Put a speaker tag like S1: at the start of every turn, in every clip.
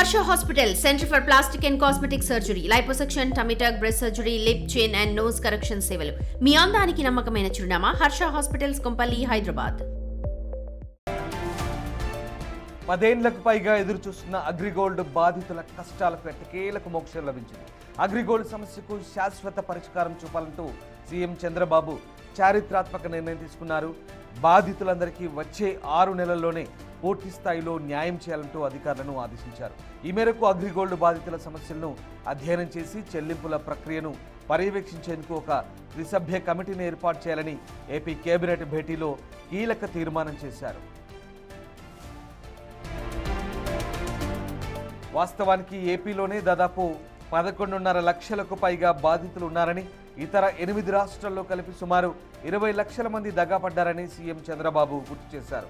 S1: Harsha Hospital, Center for Plastic and Cosmetic Surgery, Liposuction, Tummy tuck, breast surgery, lip, chin and nose correction సేవలు. మీ అందానికి నమ్మకమైన చిరునామా Harsha hospitals Kompally Hyderabad.
S2: 10 ఏళ్లకు పైగా ఎదురు చూస్తున్న అగ్రిగోల్డ్ బాధితుల కష్టాలకు ఎట్టకేలకు మోక్షం లభించింది. అగ్రిగోల్డ్ సమస్యకు శాశ్వత పరిష్కారం చూపాలంటూ సీఎం చంద్రబాబు చారిత్రాత్మక నిర్ణయం తీసుకున్నారు. బాధితులందరికీ వచ్చే 6 నెలల్లోనే పూర్తి స్థాయిలో న్యాయం చేయాలంటూ అధికారులను ఆదేశించారు. ఈ మేరకు అగ్రిగోల్డ్ బాధితుల సమస్యలను అధ్యయనం చేసి చెల్లింపుల ప్రక్రియను పర్యవేక్షించేందుకు ఒక త్రిసభ్య కమిటీని ఏర్పాటు చేయాలని ఏపీ కేబినెట్ భేటీలో కీలక తీర్మానం చేశారు. వాస్తవానికి ఏపీలోనే దాదాపు 11.5 లక్షలకు పైగా బాధితులు ఉన్నారని, ఇతర 8 రాష్ట్రాల్లో కలిపి సుమారు 20 లక్షల మంది దగాపడ్డారని సీఎం చంద్రబాబు గుర్తు చేశారు.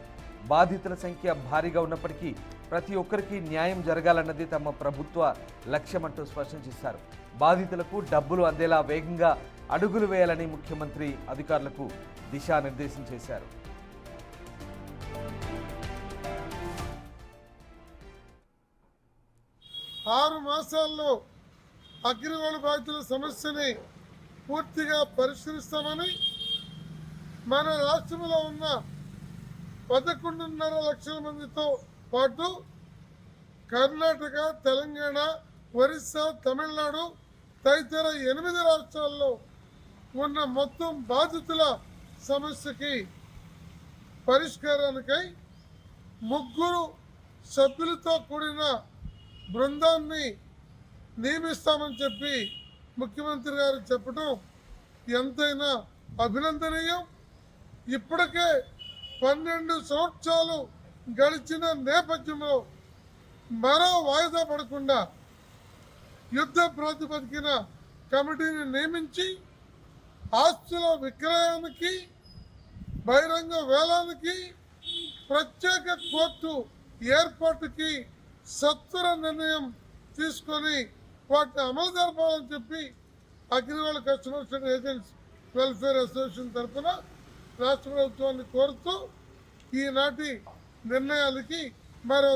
S2: బాధితుల సంఖ్య భారీగా ఉన్నప్పటికీ ప్రతి ఒక్కరికి న్యాయం జరగాలన్నది తమ ప్రభుత్వ లక్ష్యమంటూ స్పష్టం చేశారు. బాధితులకు డబ్బులు అందేలా వేగంగా అడుగులు వేయాలని ముఖ్యమంత్రి అధికారులకు దిశానిర్దేశం చేశారు.
S3: ఆరు మాసాల్లో అగ్రిగోల్డ్ బాధితుల సమస్యని పూర్తిగా పరిష్కరిస్తామని, మన రాష్ట్రంలో ఉన్న 11.5 లక్షల మందితో పాటు కర్ణాటక, తెలంగాణ, ఒరిస్సా, తమిళనాడు తదితర 8 రాష్ట్రాల్లో ఉన్న మొత్తం బాధితుల సమస్యకి పరిష్కారానికై 3 సభ్యులతో కూడిన బృందాన్ని నియమిస్తామని చెప్పి ముఖ్యమంత్రి గారు చెప్పడం ఎంతైనా అభినందనీయం. ఇప్పటికే 12 సంవత్సరాలు గడిచిన నేపథ్యంలో మరో వాయిదా పడకుండా యుద్ధ ప్రాతిపదికన కమిటీని నియమించి ఆస్తుల విక్రయానికి, బహిరంగ వేలానికి, ప్రత్యేక కోర్టు ఏర్పాటుకి సత్వర నిర్ణయం తీసుకొని వాటిని అమలు జరపాలని చెప్పి AgriGold customers and agents welfare association తరఫున రాష్ట్ర ప్రభుత్వాన్ని కోరుతూ ఈనాటి నిర్ణయాలకి మరో